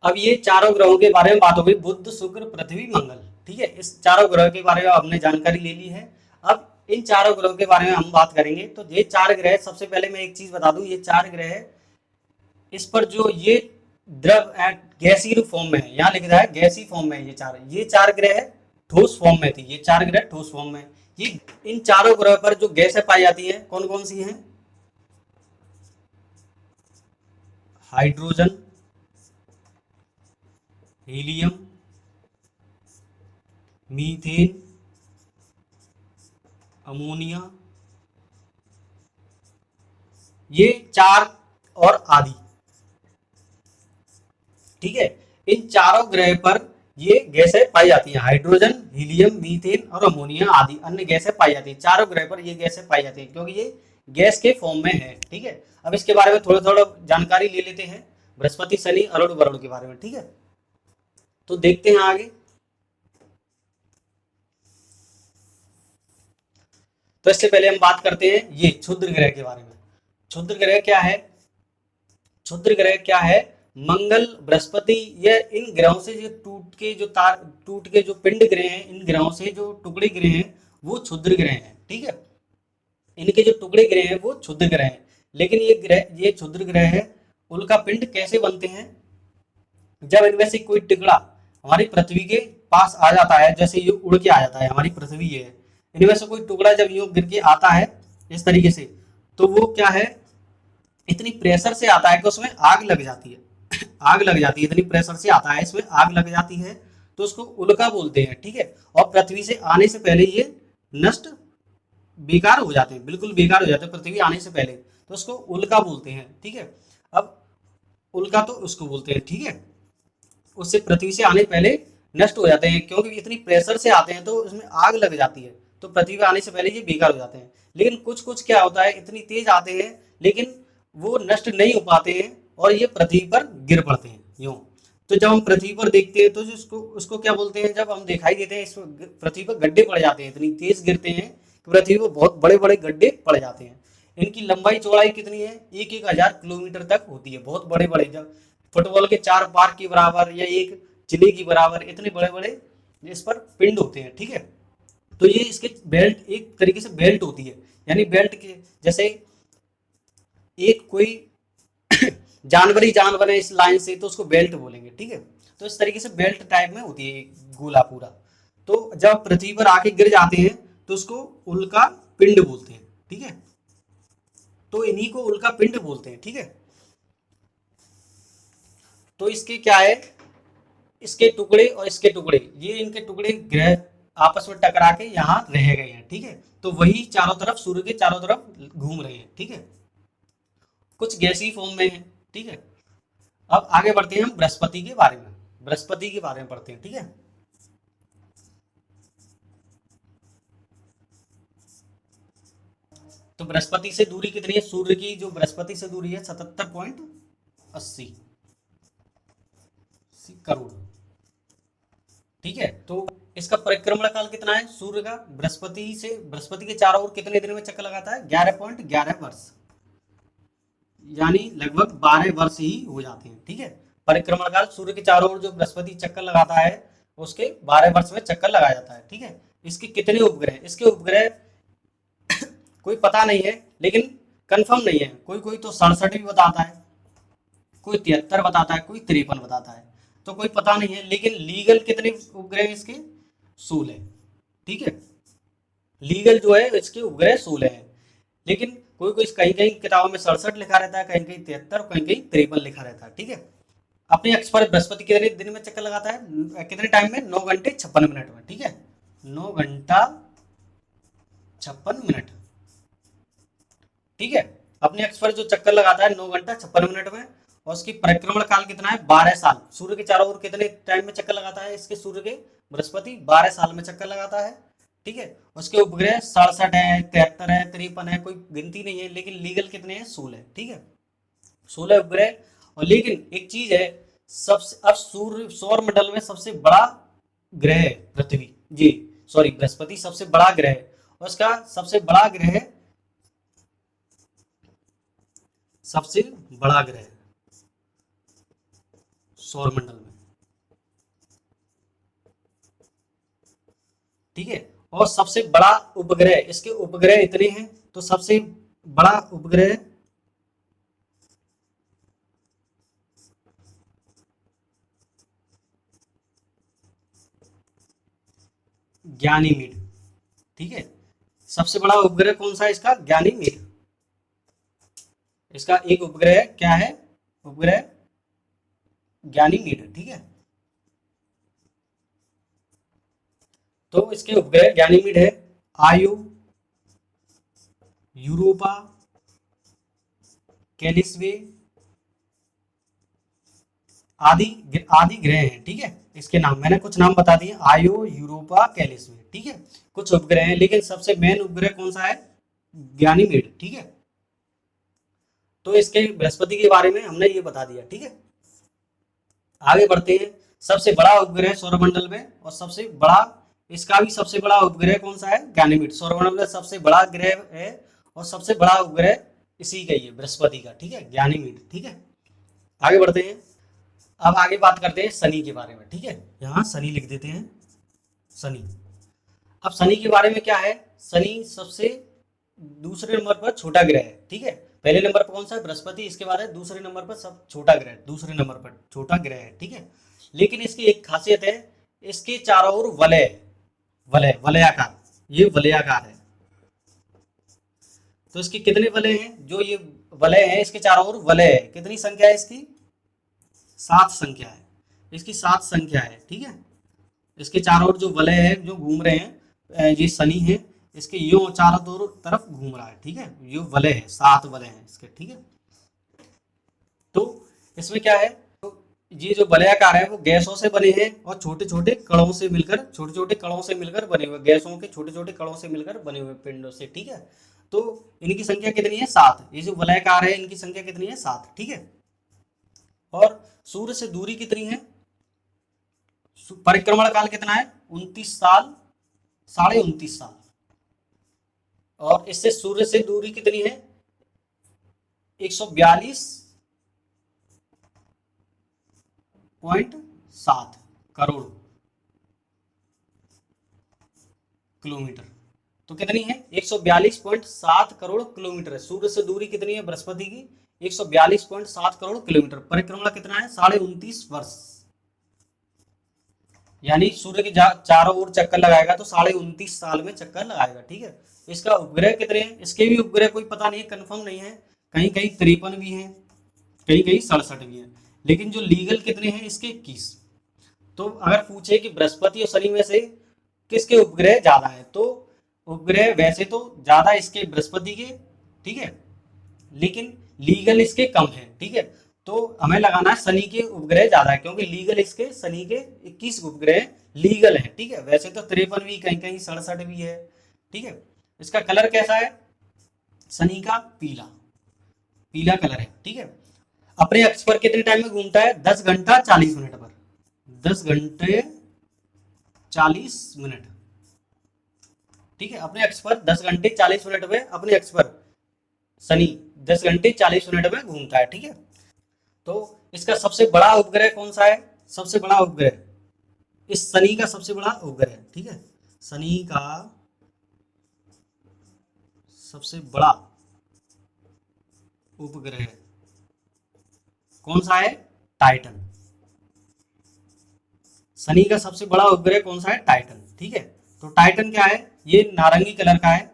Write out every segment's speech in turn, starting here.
अब ये चारों ग्रहों के बारे में बात हो गई, बुध शुक्र पृथ्वी मंगल। ठीक है, इस चारों ग्रहों के बारे में हमने जानकारी ले ली है। अब इन चारों ग्रहों के बारे में हम बात करेंगे। तो ये चार ग्रह, सबसे पहले मैं एक चीज बता दूं, ये चार ग्रह इस पर जो ये द्रव गैसीय फॉर्म में है, यहाँ लिख रहा है गैसीय फॉर्म में है। ये चार ग्रह ठोस फॉर्म में थी, ये चार ग्रह ठोस फॉर्म में। ये इन चारों ग्रह पर जो गैसें पाई जाती हैं कौन कौन सी हैं? हाइड्रोजन, हीलियम, मीथेन, अमोनिया, ये चार और आदि। ठीक है, इन चारों ग्रह पर ये गैसें पाई जाती हैं, हाइड्रोजन, हीलियम, मीथेन और अमोनिया आदि अन्य गैसें पाई जाती हैं। चारों ग्रह पर ये गैसें पाई जाती हैं क्योंकि ये गैस के फॉर्म में है। ठीक है, अब इसके बारे में थोड़ा थोड़ा जानकारी ले लेते हैं, बृहस्पति, शनि, अरुण, वरुण के बारे में। ठीक है, तो देखते हैं आगे। तो इससे पहले हम बात करते हैं ये क्षुद्र ग्रह के बारे में। क्षुद्र ग्रह क्या है? क्षुद्र ग्रह क्या है? मंगल, बृहस्पति, ये इन ग्रहों से जो टूट के जो पिंड ग्रह हैं, इन ग्रहों से जो टुकड़े ग्रह हैं वो क्षुद्र ग्रह हैं। ठीक है, इनके जो टुकड़े ग्रह हैं वो क्षुद्र ग्रह हैं। लेकिन ये क्षुद्र ग्रह है, उनका पिंड कैसे बनते हैं? जब इनमें से कोई टुकड़ा हमारी पृथ्वी के पास आ जाता है, जैसे ये उड़ के आ जाता है, हमारी पृथ्वी है, इनमें से कोई टुकड़ा जब यूं गिर के आता है इस तरीके से, तो वो क्या है, इतनी प्रेशर से आता है कि उसमें आग लग जाती है। आग लग जाती है, इतनी प्रेशर से आता है, इसमें आग लग जाती है, तो उसको उल्का बोलते हैं। ठीक है, और पृथ्वी से आने से पहले ये नष्ट बेकार हो जाते हैं, बिल्कुल बेकार हो जाते हैं पृथ्वी आने से पहले, तो उसको उल्का बोलते हैं। ठीक है, अब उल्का तो उसको बोलते हैं। ठीक है, उससे पृथ्वी से आने पहले नष्ट हो जाते हैं, क्योंकि इतनी प्रेशर से आते हैं तो उसमें आग लग जाती है, तो पृथ्वी पे आने से पहले ये बेकार हो जाते हैं। लेकिन कुछ कुछ क्या होता है, इतनी तेज आते हैं लेकिन वो नष्ट नहीं हो पाते हैं और ये पृथ्वी पर गिर पड़ते हैं यूं। तो जब हम पृथ्वी पर देखते हैं तो उसको उसको क्या बोलते हैं, जब हम दिखाई देते हैं इस पृथ्वी पर गड्ढे पड़ जाते हैं, इतनी तेज गिरते हैं कि पृथ्वी पर बहुत बड़े बड़े गड्ढे पड़ जाते हैं। इनकी लंबाई चौड़ाई कितनी है? एक एक हजार किलोमीटर तक होती है, बहुत बड़े बड़े, जब फुटबॉल के 4 पार के बराबर या एक जिले की बराबर इतने बड़े बड़े इस पर पिंड होते हैं। ठीक है, तो ये इसके बेल्ट, एक तरीके से बेल्ट होती है, यानी बेल्ट के जैसे एक कोई जानवर ही जानवर है इस लाइन से, तो उसको बेल्ट बोलेंगे। ठीक है, तो इस तरीके से बेल्ट टाइप में होती है गोला पूरा। तो जब पृथ्वी पर आके गिर जाते हैं तो उसको उल्का पिंड बोलते हैं। ठीक है, तो इन्हीं को उल्का पिंड बोलते हैं। ठीक है, तो इसके क्या है, इसके टुकड़े और इसके टुकड़े, ये इनके टुकड़े ग्रह आपस में टकरा के यहाँ रह गए हैं। ठीक है, तो वही चारों तरफ, सूर्य के चारों तरफ घूम रहे हैं। ठीक है, कुछ गैसीय फॉर्म में है। ठीक है, अब आगे बढ़ते हैं हम बृहस्पति के बारे में। बृहस्पति के बारे में पढ़ते हैं। ठीक है, तो बृहस्पति से दूरी कितनी है? सूर्य की जो बृहस्पति से दूरी है 77.80 करोड़। ठीक है, तो इसका परिक्रमण काल कितना है सूर्य का? बृहस्पति के चारों ओर कितने दिन में चक्कर लगाता है? 11.11 वर्ष, यानी लगभग 12 वर्ष ही हो जाते हैं। ठीक है, परिक्रमण काल सूर्य के चारों ओर जो बृहस्पति चक्कर लगाता है उसके 12 वर्ष में चक्कर लगाया जाता है। ठीक है, इसके कितने उपग्रह? इसके उपग्रह कोई पता नहीं है, लेकिन कंफर्म नहीं है। कोई कोई तो 67 भी बताता है, कोई 73 बताता है, कोई 53 बताता है, तो कोई पता नहीं है। लेकिन लीगल कितने उपग्रह इसके? 16। ठीक है, लीगल जो है इसके उपग्रह 16 है। लेकिन कोई कोई कहीं कहीं किताबों में 67 लिखा रहता है, कहीं कहीं 73, कहीं कहीं 53 लिखा रहता है। ठीक है, अपने अक्ष पर बृहस्पति कितने दिन में चक्कर लगाता है, कितने टाइम में? 9 घंटे 56 मिनट में। ठीक है, 9 घंटा 56 मिनट। ठीक है, अपने अक्ष पर जो चक्कर लगाता है 9 घंटा 56 मिनट में, और उसकी परिक्रमण काल कितना है? 12 साल। सूर्य के चारों ओर कितने टाइम में चक्कर लगाता है इसके, सूर्य के बृहस्पति 12 साल में चक्कर लगाता है। ठीक है, उसके उपग्रह 67 है, 73 है, 53 है, कोई गिनती नहीं है, लेकिन लीगल कितने हैं? 16। ठीक है, 16 उपग्रह। और लेकिन एक चीज है, सबसे अब सूर्य सौर मंडल में सबसे बड़ा ग्रह है पृथ्वी, जी सॉरी, बृहस्पति सबसे बड़ा ग्रह है, और उसका सबसे बड़ा ग्रह सौरमंडल में, ठीक है। और सबसे बड़ा उपग्रह, इसके उपग्रह इतने हैं, तो सबसे बड़ा उपग्रह ज्ञानीमीड, ठीक है। सबसे बड़ा उपग्रह कौन सा है इसका? ज्ञानीमीड। इसका एक उपग्रह क्या है? उपग्रह ज्ञानीमीड, ठीक है। तो इसके उपग्रह ज्ञानीमीड है, आयु, यूरोपा, कैलिसवे आदि आदि ग्रह हैं, ठीक है। इसके नाम मैंने कुछ नाम बता दिए, आयो, यूरोपा, कैलिसवे, ठीक है। कुछ उपग्रह हैं, लेकिन सबसे मेन उपग्रह कौन सा है? ज्ञानीमीड, ठीक है। तो इसके बृहस्पति के बारे में हमने ये बता दिया, ठीक है। आगे बढ़ते हैं। सबसे बड़ा उपग्रह सौरमंडल में, और सबसे बड़ा, इसका भी सबसे बड़ा उपग्रह कौन सा है? ज्ञानीमीड। सौरमंडल में सबसे बड़ा ग्रह है और सबसे बड़ा उपग्रह इसी का ही है, बृहस्पति का, ठीक है, ज्ञानीमीड, ठीक है। आगे बढ़ते हैं। अब आगे बात करते हैं शनि के बारे में, ठीक है। यहाँ शनि लिख देते हैं, शनि। अब शनि के बारे में क्या है? शनि सबसे दूसरे नंबर पर छोटा ग्रह है, ठीक है। पहले नंबर पर कौन सा है? बृहस्पति। इसके बाद है दूसरे नंबर पर सब छोटा ग्रह, दूसरे नंबर पर छोटा ग्रह है, ठीक है। लेकिन इसकी एक खासियत है, इसके चारों ओर वलय, वलयाकार, ये वलयाकार है। तो इसके कितने वलय हैं? जो ये वलय है, इसके चारों ओर वलय है। कितनी संख्या है इसकी? 7 संख्या है, इसकी 7 संख्या है, ठीक है। इसके चारों ओर जो वलय है, जो घूम रहे हैं, ये शनि है, इसके यो चारों तरफ घूम रहा है, ठीक है। ये वलय है, 7 वलय हैं इसके, ठीक है। तो इसमें क्या है? तो ये जो वलयाकार है वो गैसों से बने हैं और छोटे छोटे कणों से मिलकर, छोटे छोटे कणों से मिलकर बने हुए, गैसों के छोटे छोटे कणों से मिलकर बने हुए पिंडों से, ठीक है। तो इनकी संख्या कितनी है? 7। ये जो वलयाकार है, इनकी संख्या कितनी है? 7, ठीक है। और सूर्य से दूरी कितनी है? परिक्रमण काल कितना है? 29 साल, 29.5 साल। और इससे सूर्य से दूरी कितनी है? 142.7 करोड़ किलोमीटर। तो कितनी है? 142.7 करोड़ किलोमीटर है। सूर्य से दूरी कितनी है बृहस्पति की? 142.7 करोड़ किलोमीटर। परिक्रमण कितना है? 29.5 वर्ष। यानी सूर्य के चारों ओर चक्कर लगाएगा तो 29.5 साल में चक्कर लगाएगा, ठीक है। इसका उपग्रह कितने हैं? इसके भी उपग्रह कोई पता नहीं है, कंफर्म नहीं है। कहीं कहीं 53 भी हैं, कहीं कहीं 67 भी हैं, लेकिन जो लीगल कितने हैं इसके? 21। तो अगर पूछे कि बृहस्पति और शनि में से किसके उपग्रह ज्यादा है, तो उपग्रह वैसे तो ज्यादा इसके बृहस्पति के, ठीक है, लेकिन लीगल इसके कम है, ठीक है। तो हमें लगाना है शनि के उपग्रह ज्यादा है, क्योंकि लीगल इसके शनि के 21 उपग्रह लीगल है, ठीक है। वैसे तो 53 भी, कहीं कहीं 67 भी है, ठीक है। इसका कलर कैसा है? शनि का पीला, पीला कलर है, ठीक है। अपने अक्ष पर कितने टाइम में घूमता है? 10 घंटा 40 मिनट पर, 10 घंटे 40 मिनट, ठीक है। अपने अक्ष पर 10 घंटे 40 मिनट में, अपने अक्ष पर शनि 10 घंटे 40 मिनट में घूमता है, ठीक है। तो इसका सबसे बड़ा उपग्रह कौन सा है? सबसे बड़ा उपग्रह, इस शनि का सबसे बड़ा उपग्रह, ठीक है, शनि का सबसे बड़ा उपग्रह कौन सा है? टाइटन। शनि का सबसे बड़ा उपग्रह कौन सा है? टाइटन, ठीक है। तो टाइटन क्या है? ये नारंगी कलर का है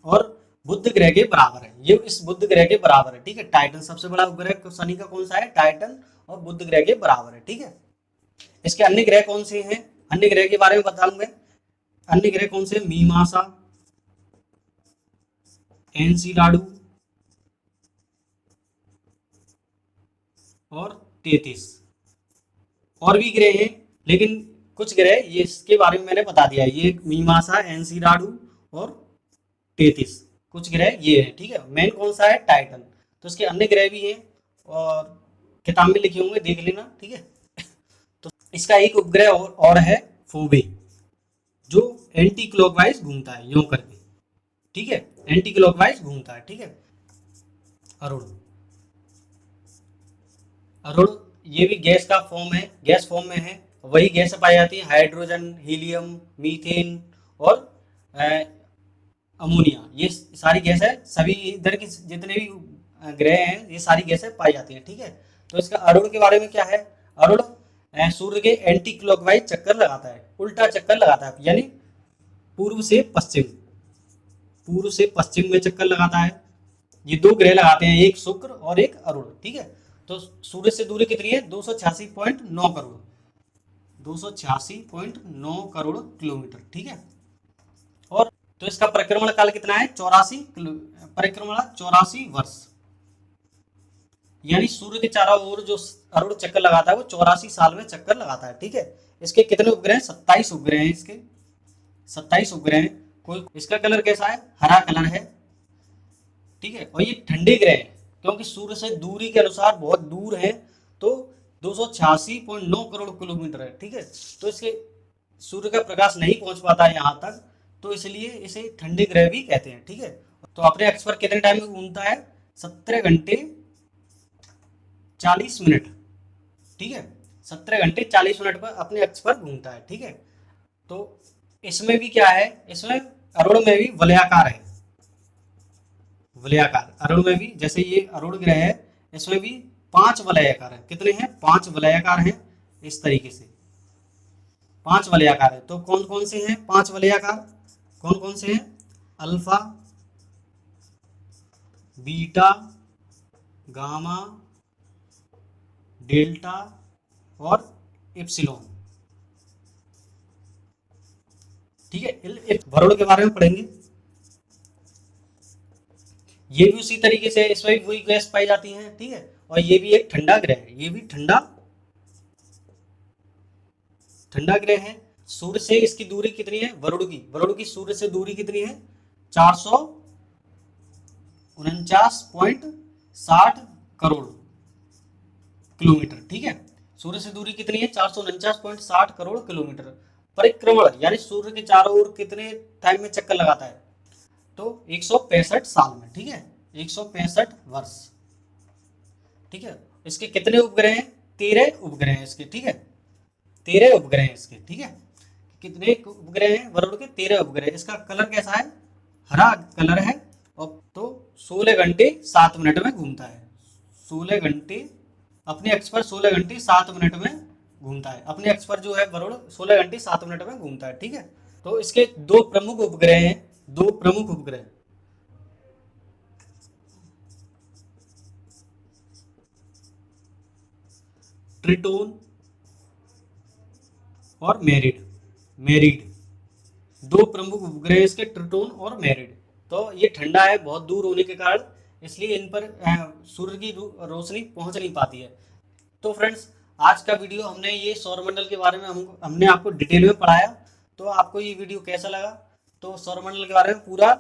और बुध ग्रह के बराबर है, ये इस बुध ग्रह के बराबर है, ठीक है। टाइटन सबसे बड़ा उपग्रह शनि का कौन सा है? टाइटन, और बुध ग्रह के बराबर है, ठीक है। इसके अन्य ग्रह कौन से हैं? अन्य ग्रह के बारे में बताऊं मैं। अन्य ग्रह कौन से? मीमांसा, एनसीलाडू और 33। और भी ग्रह हैं, लेकिन कुछ ग्रह ये इसके बारे में मैंने बता दिया, ये मीमांसा, एनसीलाडू और 33, कुछ ग्रह ये है, ठीक है। मेन कौन सा है? टाइटन। तो इसके अन्य ग्रह भी हैं और किताब में लिखे होंगे, देख लेना, ठीक है। तो इसका एक उपग्रह और है फोबे, जो एंटी क्लॉकवाइज घूमता है, यूं करके, ठीक है, एंटी क्लॉकवाइज घूमता है, ठीक है। अरुण, अरुण ये भी गैस का फॉर्म है, गैस फॉर्म में है। वही गैस पाई जाती है हाइड्रोजन, हीलियम, मीथेन और अमोनिया। ये सारी गैस है, सभी इधर की जितने भी ग्रह हैं ये सारी गैसें पाई जाती हैं, ठीक है। तो इसका अरुण के बारे में क्या है, अरुण सूर्य के एंटी क्लॉकवाइज चक्कर लगाता है, उल्टा चक्कर लगाता है, यानी पूर्व से पश्चिम, पूर्व से पश्चिम में चक्कर लगाता है। ये दो ग्रह लगाते हैं, एक शुक्र और एक अरुण, ठीक है। तो सूर्य से दूरी कितनी है, 286.9 करोड़, 286.9 करोड़ किलोमीटर, ठीक है। और तो इसका परिक्रमण काल कितना है, 84 परिक्रमण 84 वर्ष, यानी सूर्य के चारों ओर जो अरुण चक्कर लगाता है वो 84 साल में चक्कर लगाता है, ठीक है। इसके कितने उपग्रह हैं, 27 उपग्रह हैं, इसके 27 उपग्रह हैं। कोई इसका कलर कैसा है, हरा कलर है, ठीक है। और ये ठंडे ग्रह हैं क्योंकि सूर्य से दूरी के अनुसार बहुत दूर है, तो 286.9 करोड़ किलोमीटर है, ठीक है। तो इसके सूर्य का प्रकाश नहीं पहुंच पाता है यहाँ तक, तो इसलिए इसे ठंडे ग्रह भी कहते हैं, ठीक है। तो अपने अक्ष पर कितने टाइम में घूमता है, 17 घंटे 40 मिनट, ठीक है। 17 घंटे 40 मिनट पर अपने अक्ष पर घूमता है, ठीक है। तो इसमें भी क्या है, इसमें अरुण में भी वलयाकार है, वलयाकार अरुण में भी, जैसे ये अरुण ग्रह है इसमें भी 5 वलयाकार है। कितने हैं, 5 वलयाकार हैं, इस तरीके से 5 वलयाकार है। तो कौन कौन से हैं 5 वलयाकार, कौन कौन से हैं, अल्फा, बीटा, गामा, डेल्टा और इप्सिलॉन, ठीक है। वरुण के बारे में पढ़ेंगे, ये भी उसी तरीके से, इसमें भी वही गैस पाई जाती है, ठीक है। और ये भी एक ठंडा ग्रह है, ये भी ठंडा ग्रह है। सूर्य से इसकी दूरी कितनी है, वरुण की सूर्य से दूरी कितनी है, 449.60 करोड़ किलोमीटर, ठीक है। सूर्य से दूरी कितनी है, 449.60 करोड़ किलोमीटर। परिक्रमण यानी सूर्य के चारों ओर कितने टाइम में चक्कर लगाता है, तो 165 साल में, ठीक है, 165 वर्ष, ठीक है। इसके कितने उपग्रह हैं, 13 उपग्रह हैं इसके, ठीक है, 13 उपग्रह हैं इसके, ठीक है। कितने उपग्रह हैं वरुण के, 13 उपग्रह। इसका कलर कैसा है, हरा कलर है। और तो 16 घंटे 7 मिनट में घूमता है, 16 घंटे अपने अक्ष पर 16 घंटे 7 मिनट में घूमता है। अपने अक्ष पर जो है वरुण 16 घंटे 7 मिनट में घूमता है, ठीक है। तो इसके दो प्रमुख उपग्रह हैं, दो प्रमुख उपग्रह, ट्रिटोन और मेरिड, दो प्रमुख उपग्रह इसके, ट्रिटोन और मेरिड। तो ये ठंडा है बहुत दूर होने के कारण, इसलिए इन पर सूर्य की रोशनी पहुंच नहीं पाती है। तो फ्रेंड्स आज का वीडियो हमने ये सौरमंडल के बारे में हमने आपको डिटेल में पढ़ाया। तो आपको ये वीडियो कैसा लगा, तो सौरमंडल के बारे में पूरा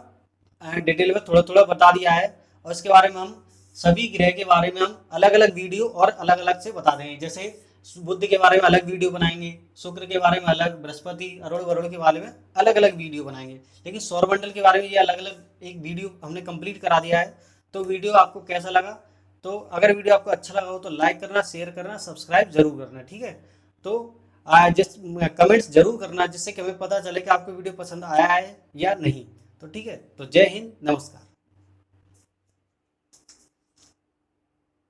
डिटेल में थोड़ा थोड़ा बता दिया है। और इसके बारे में हम सभी ग्रह के बारे में हम अलग अलग वीडियो और अलग अलग से बता देंगे। जैसे बुध के बारे में अलग वीडियो बनाएंगे, शुक्र के बारे में अलग, बृहस्पति, अरुण, वरुण के बारे में अलग अलग वीडियो बनाएंगे। लेकिन सौरमंडल के बारे में ये अलग अलग एक वीडियो हमने कंप्लीट करा दिया है। तो वीडियो आपको कैसा लगा, तो अगर वीडियो आपको अच्छा लगा हो तो लाइक करना, शेयर करना, सब्सक्राइब जरूर करना, ठीक है। तो कमेंट्स जरूर करना जिससे कि हमें पता चले कि आपको वीडियो पसंद आया है या नहीं। तो ठीक है, तो जय हिंद, नमस्कार।